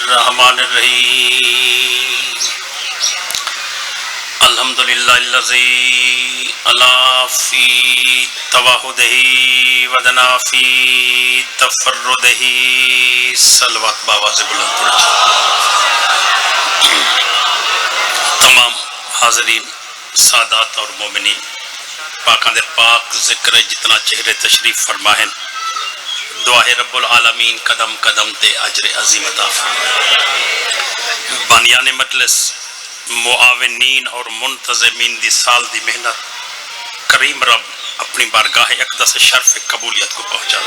الرحمن الرحیم الحمدللہ علا فی توحدہ ودنا فی تفردہ صلوات باواز بلند تمام حاضرین سادات اور مومنین پاکاں دے پاک ذکر جتنا چہرے تشریف فرمائیں دعا ہے رب العالمین قدم قدم تے اجر عظیم عطا فرمائے بانیان مجلس معاونین اور منتظمین دی سال دی محنت کریم رب اپنی بارگاہ اقدس شرف قبولیت کو پہنچا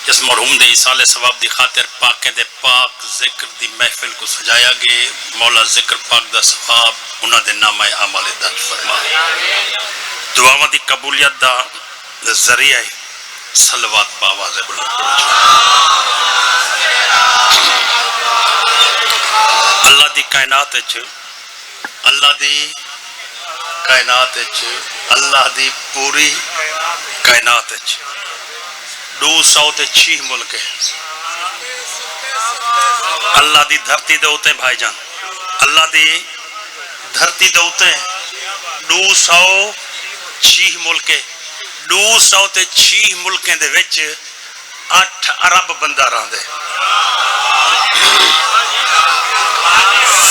جس مرحوم دے ایصال ثواب دی خاطر پاک دے پاک ذکر دی محفل کو سجایا گئے مولا ذکر پاک دا ثواب انہاں دے نامہ اعمال درج فرمائے دعاواں دی قبولیت دا ذریعہ صلوات باواز بلند اللہ دی کائنات اللہ دی پوری کائنات 206 ملک ہے اللہ دی دھرتی دے اوتے بھائی جان اللہ دی دھرتی دے اوتے 206 ملک ہے 206 ملکیں دے وچ 8 ارب بندہ رہندے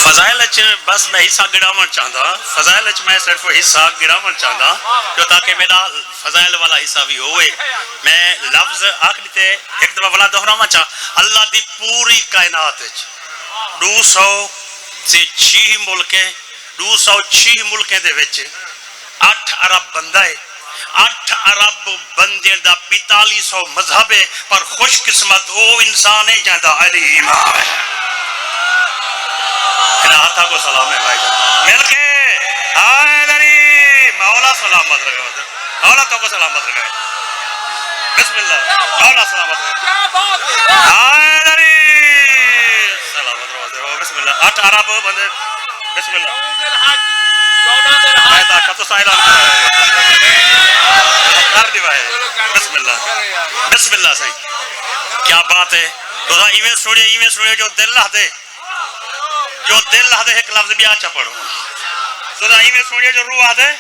فضائل بس میں حصہ گڑاون چاہتا فضائل میں صرف حصہ گڑاون چاہتا جو تاکہ میرا فضائل والا حصہ بھی ہوئے میں لفظ آخری تے ایک دفعہ والا دہراواں چاہ اللہ دی پوری کائنات 206 ملکیں 206 ملکیں دے وچ 8 ارب بندہ ہے 8 ارب بندے دا 4500 مذہب ہے پر خوش قسمت او انسان ہے جہاں علی امام ہے ہاتھا کو سلام ہے بھائی جان مل کے حیدری مولا سلامت رکھے مولا تو کو سلامت رکھے بسم اللہ مولا سلامت رکھے حیدری سلامت رکھے بسم اللہ 8 ارب بندے بسم اللہ آیت آقا تو سائلان کر دیوائے بسم اللہ سائیں کیا بات ہے تو دا ایویں سنیے جو دل لہ دے ایک لفظ بھی آچا پڑھو تو دا ایویں سنیے جو روح دے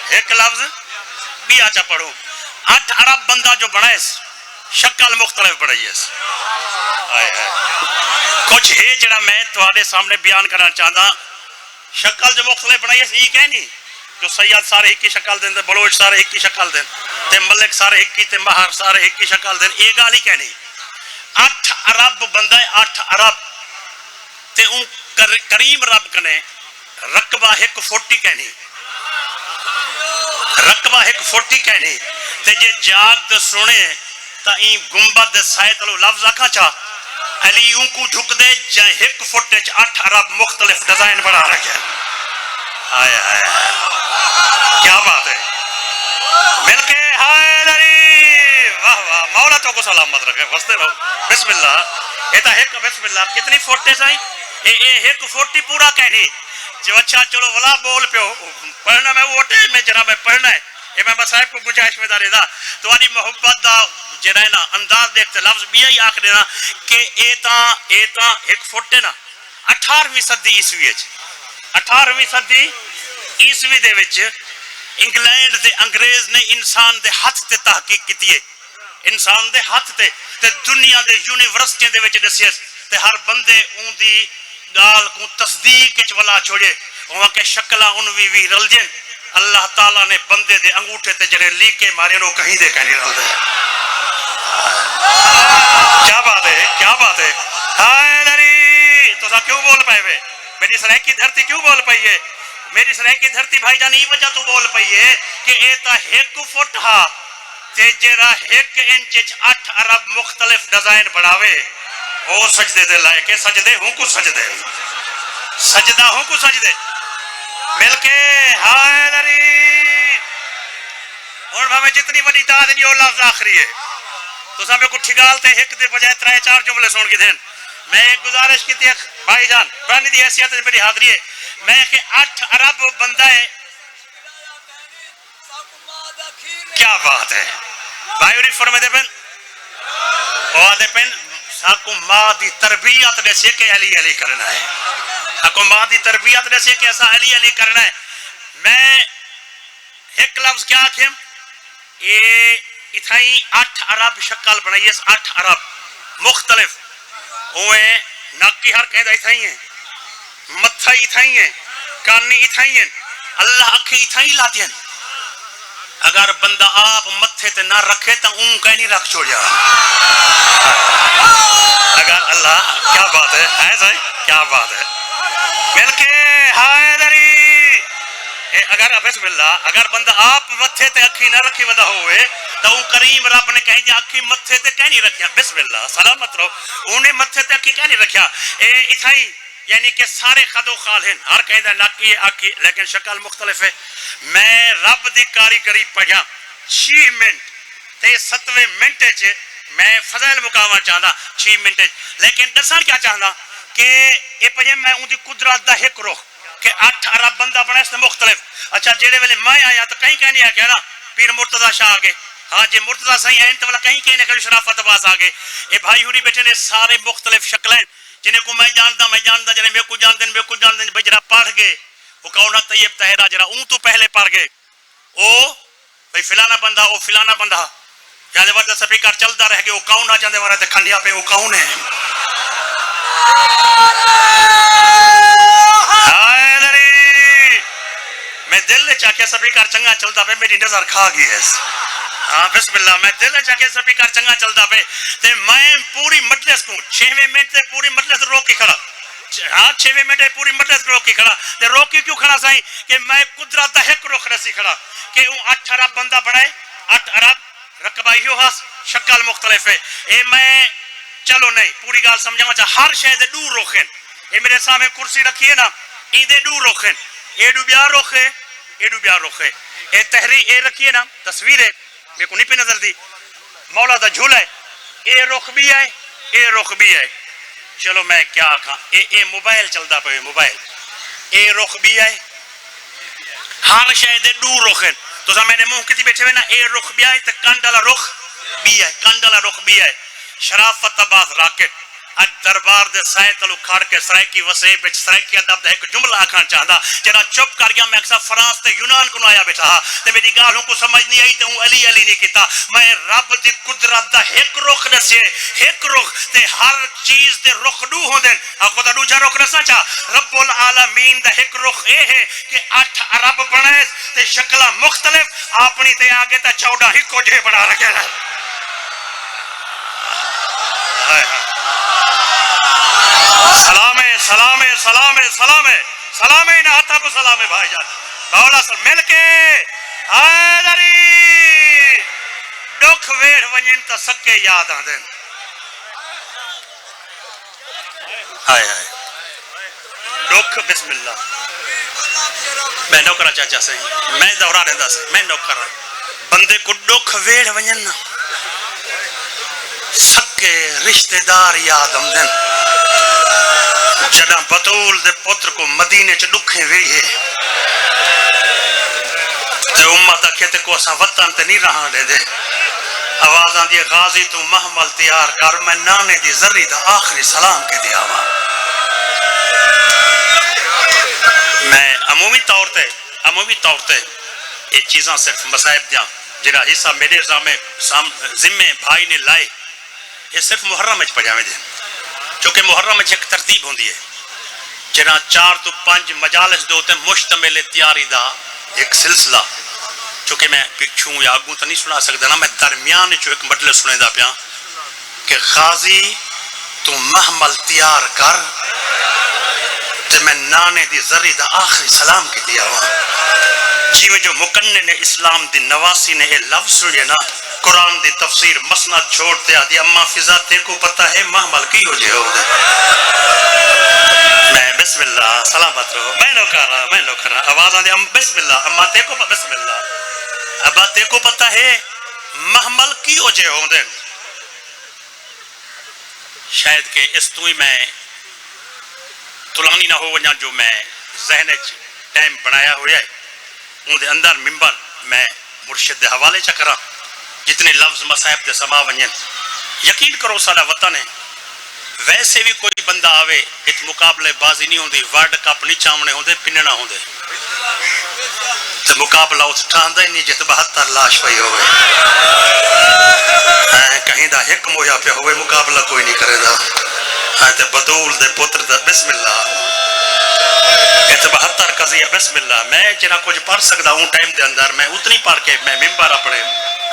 ایک لفظ بھی آچا پڑھو 8 ارب بندہ جو بڑھائے شکل مختلف بڑھائی ہے کچھ ہے جڑا میں تمہارے سامنے بیان کرنا چاہتا شکل جو مختلف بنائی ہے یہ کہیں نہیں جو سید سارے ایک کی شکل دیں بلوچ سارے ایک کی شکل دیں تے ملک سارے ایک کی تے مہر سارے ایک کی شکل دیں یہ گالی کہیں نہیں 8 ارب بندہ ہے 8 ارب تے ان کریم رب کنے رقبہ 140 کہنی رقبہ 140 کہنی تے جے جاگ تے سنے تا این گنبد سائے تلو لفظ آکھا چاہ علی اون کو جھک دے جائے 1 فٹ 8 ارب مختلف ڈیزائن بڑھا رکھا آئے کیا بات ہے مل کے حیدری واہ واہ مولا تو کو سلامت رکھے وستے رہو بسم اللہ ایتا ایک بسم اللہ کتنی فٹ ہے سائیں 1 فٹ پورا کہنی جو اچھا چلو ولا بول پیو پڑھنا میں وہ ٹائم میں جناب میں پڑھنا ہے یہ میں صاحب کو گنجائش میں دارے دا تو آنی محبت دا جنائنا انداز دیکھتے لفظ بھی ہے آخر دینا کہ ایتا 1 فٹ ہے نا 18ویں صدی عیسوی ہے 18ویں صدی عیسوی دے وچ انگلینڈ دے انگریز نے انسان دے ہاتھ تے تحقیق کیتی ہے انسان دے ہاتھ تے دنیا دے یونیورسٹیاں دے وچ دسیس تے ہر بندے اون دی گال کو تصدیق وچ ولا چھوڑے وہاں کے شکلاں ان وی رل جن اللہ تعالیٰ نے بندے دے انگوٹھے تے جڑے لیکے مارے نو کہیں دے کہیں رل دے کیا بات ہے حیدری تو سا کیوں بول پائے وے میری سرائک کی دھرتی کیوں بول پائی ہے میری سرائک کی دھرتی بھائی جان یہ وجہ تو بول پائی ہے کہ ایتا 1 فٹ ہا تے جرا 1 انچ 8 ارب مختلف ڈیزائن بڑھاوے او سجدے دے لائے کہ سجدے ہوں کو سجدے سجدہ ہوں کو سجدے مل کے حیدری اور ہمیں جتنی بڑی داد نہیں وہ لفظ آخری ہے تو سب کو ٹھگالتے ایک دے بجائے 3-4 جملے سن کے دیں میں ایک گزارش کی تھی بھائی جان برانی دی حیثیت میری حاضری ہے میں کہ 8 ارب بندہ ہے کیا بات ہے بھائی فرمائے دے پن ساکو ماں دی تربیت دے سے کہ علی علی کرنا ہے ساکو ماں دی تربیت دے سے کہ ایسا علی علی کرنا ہے میں ایک لفظ کیا کھیم اے اتھائی 8 عرب شکل بنائی ہے 8 عرب مختلف ہوئے ناک کی ہر کہندہ اتھائی ہیں متھا اتھائی ہیں کانی اتھائی ہیں اللہ اکھیں اتھائی لاتی ہیں اگر بندہ آپ متھے تے نہ رکھے تو اون کہیں نہیں رکھ چھوڑ جا اگر اللہ کیا بات ہے صحیح کیا بات ہے مل کے حیدری اگر بسم اللہ اگر بندہ آپ متھے تے اکھی نہ رکھی ودا ہوئے تو اون کریم رب نے کہیں جا اکھی متھے تے کہیں نہیں رکھیا بسم اللہ سلامت رہو انہیں متھے تے اکھی کہیں نہیں رکھیا اے اتھائی یعنی کہ سارے خد و خال ہیں ہر کہیں دا ناکی آکی لیکن شکل مختلف ہے میں رب دی کاریگری پڑھا 6 منٹ تے 7ویں منٹ چے میں فضائل مقامہ چاہتا 6 منٹ لیکن دسان کیا چاہتا کہ یہ پڑھے میں ان دی قدرت دا ایک روح کہ 8 عرب بندہ بنا اس نے مختلف اچھا جیڑے ویلے میں آیا تو کہیں کہیں نہیں آگیا نا پیر مرتضی شاہ آگے ہاں جی مرتضی صحیح ہیں تو کہیں کہیں نہیں شرافت عباس آگے اے بھائی ہوری بیٹھے نے سارے مختلف شکلیں جنہیں کو میں جانتا جنہیں میں کو جانتے بھائی جرا پڑھ گئے وہ کہونا طیب تہرہ جرا اون تو پہلے پڑھ گئے او بھائی فلانا بندہ او فلانا بندہ جاندے وقت سپیکر چلتا رہ گئے وہ کون آ جاندے وقت کھنڈیا پہ وہ کون ہے میں دل نے چاہ کے سپیکر چنگا چلتا پہ میری نظر کھا گئی ہے ہاں بسم اللہ میں دل چاہ کے سپیکر چنگا چلتا پہ تے میں پوری مجلس کو 6ویں منٹ تے پوری مجلس روک کے کھڑا ہاں 6ویں منٹ پوری مجلس روک کے کھڑا تے روک کے کیوں کھڑا سائیں کہ میں قدرت دا ایک رخ رسی کھڑا کہ وہ 8 عرب بندہ بنائے 8 عرب رقبائی ہو ہاس شکل مختلف ہے اے میں چلو نہیں پوری گال سمجھا چاہ ہر شے دے دو رخ ہیں اے میرے سامنے کرسی رکھی ہے نا ای دے دو رخ ہیں اے دو بیا رخ ہے اے دو بیا رخ ہے اے تحریر اے رکھی ہے نا تصویر ہے میرے کو نہیں پہ نظر دی مولا دا جھولا ہے اے رخ بھی ہے اے رخ بھی ہے چلو میں کیا کہاں اے موبائل چلتا پہ موبائل اے رخ بھی ہے ہر شاید دو رخ ہیں تو میں نے منہ کتی بیٹھے ہوئے نا اے رخ بھی ہے تو کنڈالا رخ بھی ہے کنڈالا رخ بھی ہے شرافت آباد راکٹ اج دربار دے سائے تلو کھاڑ کے سرائکی وسیع بچ سرائکی ادب دا ایک جملہ آکھاں چاہتا جنا چپ کر گیا میں اکثر فرانس تے یونان کو آیا بیٹھا تے میری گالوں کو سمجھ نہیں آئی تے ہوں علی علی نہیں کیتا میں رب دی قدرت دا ایک رخ نسے ایک رخ تے ہر چیز دے رخ دو ہوں دن آخو دا دو جا رخ نسا چاہ رب العالمین دا ایک رخ اے ہے کہ 8 عرب بنے تے شکلہ مختلف اپنی تے آگے تا 14 ہی کو جے بنا رکھے گا سلامے سلامے سلامے سلامے سلامے نہ ہاتھا کو سلامے بھائی جان مولا سر مل کے حیدری دکھ ویڑ ونجن تا سکے یاد آن دیں ہائے ہائے دکھ بسم اللہ میں نوکرہ چاچا سے میں دورہ رہتا سے میں نوکرہ بندے کو دکھ ویڑ ونجن سکے رشتہ دار یاد آن دیں جدہ بطول دے پتر کو مدینے چ دکھیں ویڑی ہے تے امت کہتے کو اسا وطن تے نہیں رہا دے دے آوازاں دی غازی تو محمل تیار کر میں نانے دی ذری دا آخری سلام کے دیا ہوا میں عمومی طور تے یہ چیزاں صرف مصائب دیا جنہا حصہ میرے ذمہ بھائی نے لائے یہ صرف محرم اچ پجامے دے چونکہ محرم اچ ایک ترتیب ہوندی ہے جنہا 4 تو 5 مجالس دے ہوتے مشتمل تیاری دا ایک سلسلہ چونکہ میں پچھوں یا آگوں تو نہیں سنا سکتا نا میں درمیان جو ایک مجلس سنے دا پیا کہ غازی تو محمل تیار کر تے میں نانے دی ذری دا آخری سلام کی دیا ہوا جی میں جو مکنن اسلام دی نواسی نے اے لفظ سنیے نا قرآن دی تفسیر مسند چھوڑتے آدھی اما فضا تے کو پتہ ہے محمل کی ہو جائے ہو دے میں بسم اللہ سلامت رہو میں نوکرہ آواز آدھی بسم اللہ اما تے کو بسم اللہ ابا تے کو پتہ ہے محمل کی ہو جائے ہو دے شاید کہ اس تو ہی میں تلانی نہ ہو ونیا جو میں ذہن ٹائم بنایا ہویا ہے ان دے اندر ممبر میں مرشد دے حوالے چکرا جتنے لفظ مصائب دے سما ونین یقین کرو سارا وطن ہے ویسے بھی کوئی بندہ آوے ات مقابلے بازی نہیں ہوندی ورلڈ کپ نہیں چامنے ہوندے پننا ہوندے تو مقابلہ اس ٹھاندا ہی نہیں جت 72 لاش پئی ہوئے کہیں دا ایک مویا پہ ہوئے مقابلہ کوئی نہیں کرے دا تے بدول دے پتر دا بسم اللہ تے 72 قضیہ بسم اللہ میں جنا کچھ پڑھ سکدا ہوں ٹائم دے اندر میں اتنی پڑھ کے میں ممبر اپنے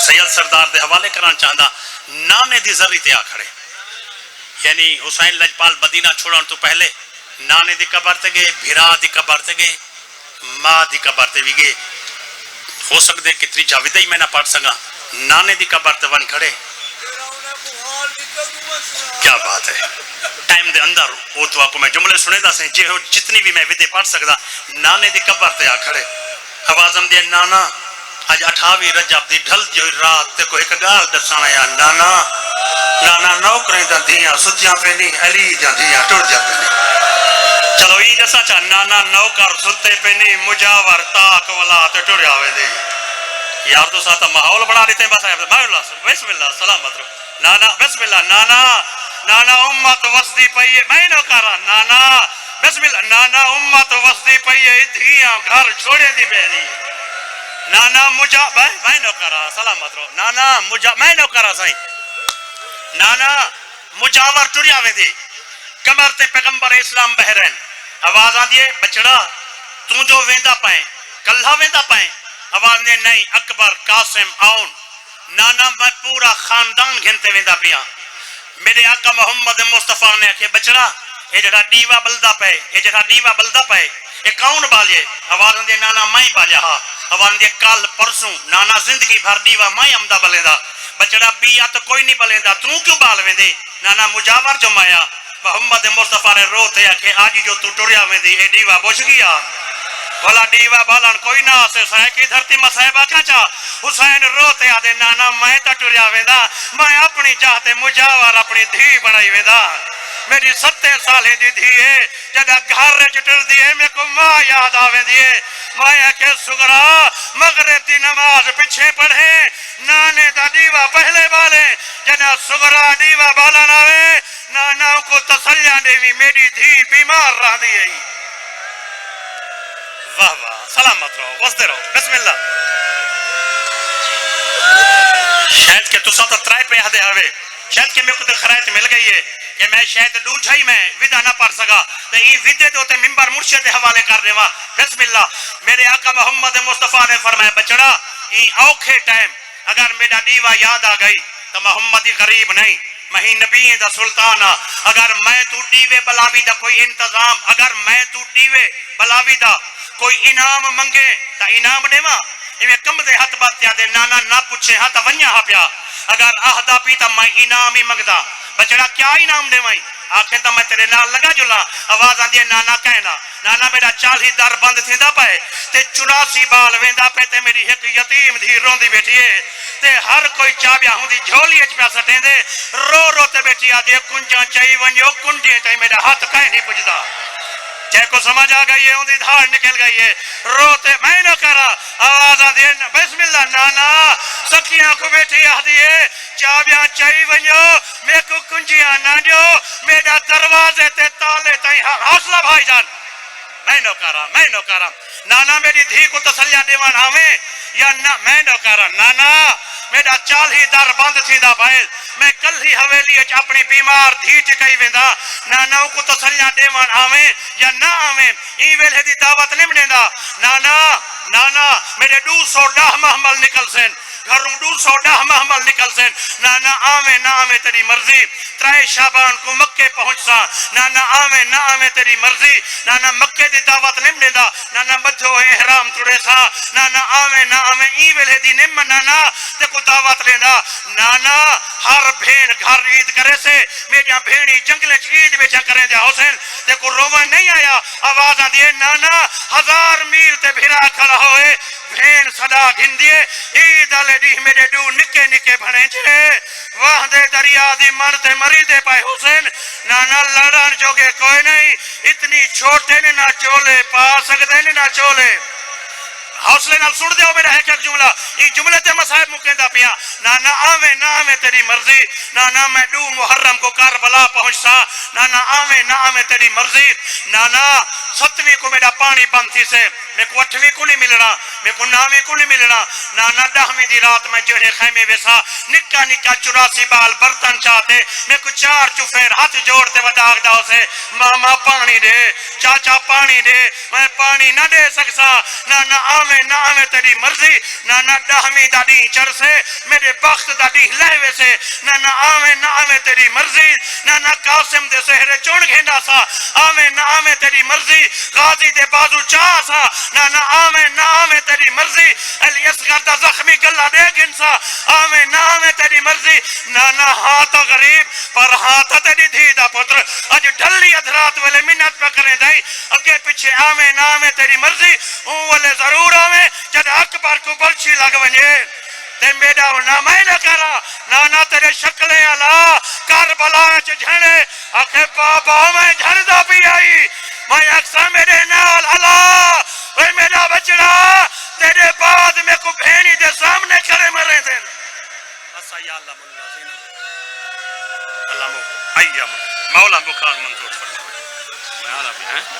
سید سردار دے حوالے کران چاہندا نانے دی ذری تے آ کھڑے یعنی حسین لجپال مدینہ چھوڑن تو پہلے نانے دی قبر تے گئے بھرا دی قبر تے گئے ماں دی قبر تے بھی گئے ہو سکتے کتنی جاویدہ ہی میں نہ پڑھ سکا نانے دی قبر تے ون کھڑے کیا بات ہے ٹائم دے اندر وہ تو آپ کو میں جملے سنے دا سے جتنی بھی میں ودے پڑھ سکتا نانے دی قبر تے آ کھڑے حوازم دے نانا اج 28 رجب دی ڈھل جو رات تے کو ایک گال دسانا یا نانا نانا نوکریں دا دیاں ستیاں پہ نہیں علی جا دیاں ٹوڑ جاتے نہیں چلو یہ جیسا چاہ نانا نوکر ستے پہ نہیں مجاور تاک ولا تے ٹوڑ جاوے دے یار تو ساتھ ماحول بڑھا لیتے ہیں بس بسم اللہ سلامت رو نانا بسم اللہ نانا نانا امت وسدی پئی میں نو کرا نانا بسم اللہ نانا امت وسدی پئی دھیاں گھر چھوڑے دی بہنی نانا مجا میں نو کرا سلامت رو نانا مجا میں نو کرا سائیں نانا مجاور ٹریا وے دی کمر تے پیغمبر اسلام بہرین آواز آ دیے بچڑا تو جو ویندا پائیں کلھا ویندا پائیں آواز نے نہیں اکبر قاسم آؤن نانا میں پورا خاندان گھنتے ویندا پیا میرے آقا محمد مصطفیٰ نے کہ بچڑا یہ جڑا دیوا بلدا پے یہ جڑا دیوا بلدا پے یہ کون بالے آواز دے نانا میں بالیا ہا آواز دے کل پرسوں نانا زندگی بھر دیوا میں امدا بلیندا بچڑا بیا تو کوئی نہیں بلیندا تو کیوں بال ویندے نانا مجاور جو مایا محمد مصطفیٰ نے روتے کہ آج جو تو ٹریا ویندی اے دیوا بوجھ گیا بھلا دیوا بالن کوئی نہ سے سائے کی دھرتی مسائبہ کھچا حسین روتے آدھے نانا میں تا ٹریا ویندا میں اپنی چاہتے مجاور اپنی دھی بڑھائی ویندا میری 7 سالے دی دھی ہے جدہ گھر چٹر دیئے میں کو ماں یاد آوے دیئے ماں کہ سگرا مغرب دی نماز پچھے پڑھے نانے دا دیوا پہلے بالے جدہ سگرا دیوا بالا ناوے نانا کو تسلیاں دیوی میری دھی بیمار رہ دیئے واہ واہ سلامت رہو وسدے رہو بسم اللہ شاید کہ تسا تو ترائے پہ آدھے آوے شاید کہ میں کو خرائط مل گئی ہے کہ میں شاید ڈوجھائی میں ودا نہ پڑھ سکا تو یہ ودے دوتے ممبر مرشد حوالے کر دے وہاں بسم اللہ میرے آقا محمد مصطفیٰ نے فرمایا بچڑا یہ اوکھے ٹائم اگر میرا دیوا یاد آ گئی تو محمد ہی غریب نہیں مہی نبی دا سلطان اگر میں تو دیوے بلاوی دا کوئی انتظام اگر میں تو دیوے بلاوی دا کوئی انعام منگے تا انعام دے وہاں یہ کم دے ہاتھ بات دے نانا نہ پوچھے ہاتھ ونیا ہا پیا اگر آہدہ پیتا میں انعام ہی منگدا بچڑا کیا انعام دے وائیں آنکھیں تو میں تیرے نال لگا جلا آواز آن دیئے نانا کہنا نانا میرا 40 در بند تھی دا پائے تے 84 بال ویندا پہ تے میری ایک یتیم دھی روندی بیٹھی ہے تے ہر کوئی چابیا ہوں دی جھولی اچ پیا سٹیں دے رو رو تے بیٹھی آ دے کنجاں چاہی ونجو کنجے تے میرا ہاتھ کہیں نہیں پجدا چاہے کو سمجھ آ گئی ہے ان دی دھار نکل گئی ہے روتے میں نہ کرا آواز آ دیئے بسم اللہ نانا سکیاں کو بیٹھی آ دیئے چابیاں چاہی ونجو میں کو کنجیاں نہ جو میرا دروازے تے تالے تائیں حوصلہ بھائی جان میں نہ کرا نانا میری دھی کو تسلیاں دیوان آویں یا میں نہ کرا نانا میرا 40 در بند تھی دا پائے میں کل ہی حویلی اچ اپنی بیمار دھی ٹکائی ویندا نانا کو تسلیاں دیوان آویں یا نہ آویں ای ویلے دی دعوت نہیں بنیندا نانا میرے 210 محمل نکل سین گھروں 210 محمل نکل سین نانا آویں نہ آویں تیری مرضی 3 شعبان کو مکے پہنچ سا نانا آویں نہ آویں تیری مرضی نانا مکے دی دعوت نہیں بنیندا نانا مدھو احرام توڑے سا نانا آویں نہ آویں ای ویلے دی نم نانا تے کو دعوت لینا نانا ہر بھین گھر عید کرے سے میریاں بھینی جنگلے عید بیچا کریں دے حسین تے کو روان نہیں آیا آواز آن دیئے نانا 1000 میل تے بھیرا کھڑا ہوئے بھین صدا گھن دیئے عید آلے دی میرے دو نکے نکے بھنے چھے واہ دے دریا دی مرتے مری دے پائے حسین نانا لڑان جوگے کوئی نہیں اتنی چھوٹے نے نہ چولے پا سکتے نے نہ چولے حوصلے نال سن دیو میرا ایک ایک جملہ یہ جملے تے مصائب مکیندا پیا نہ آویں تیری مرضی نہ میں دو محرم کو کربلا پہنچتا نہ آویں تیری مرضی نہ 7ویں کو میرا پانی بند تھی سے میں کو 8ویں کو نہیں ملنا میں کو 9ویں کو نہیں ملنا نہ 10ویں دی رات میں جڑے خیمے ویسا نکا 84 بال برتن چاہتے میں کو 4 چفیر ہاتھ جوڑتے وداغ داؤ سے ماما پانی دے چاچا پانی دے میں پانی نہ دے سکسا نہ آویں تیری مرضی نہ 10ویں دا دی چر سے میرے بخت دا دی لہوے سے نہ آویں تیری مرضی نہ قاسم دے سہرے چون گھنڈا سا آویں تیری مرضی غازی دے بازو چاہ سا نہ آویں تیری مرضی علی اصغر دا زخمی گلہ دے گنسا آویں تیری مرضی نہ ہاتھ غریب پر ہاتھ تیری دھی دا پتر اج ڈھلی ادھرات والے منت پکریں دائیں اگے پیچھے آویں تیری مرضی ہوں والے ضرور آویں جد اکبر کو بلچی لگ ونجے تے میڈا نہ میں نہ کرا نہ تیرے شکلیں علا کربلا جھڑے اکھے بابا میں جھڑدا پی آئی میں اکثر میرے نال علا وے میرا بچڑا تیرے بعد میں کو بھینی دے سامنے کھڑے مرے دے بس یا اللہ مولا زین اللہ مولا مولا بخار منظور فرمائے میں آنا بھی ہیں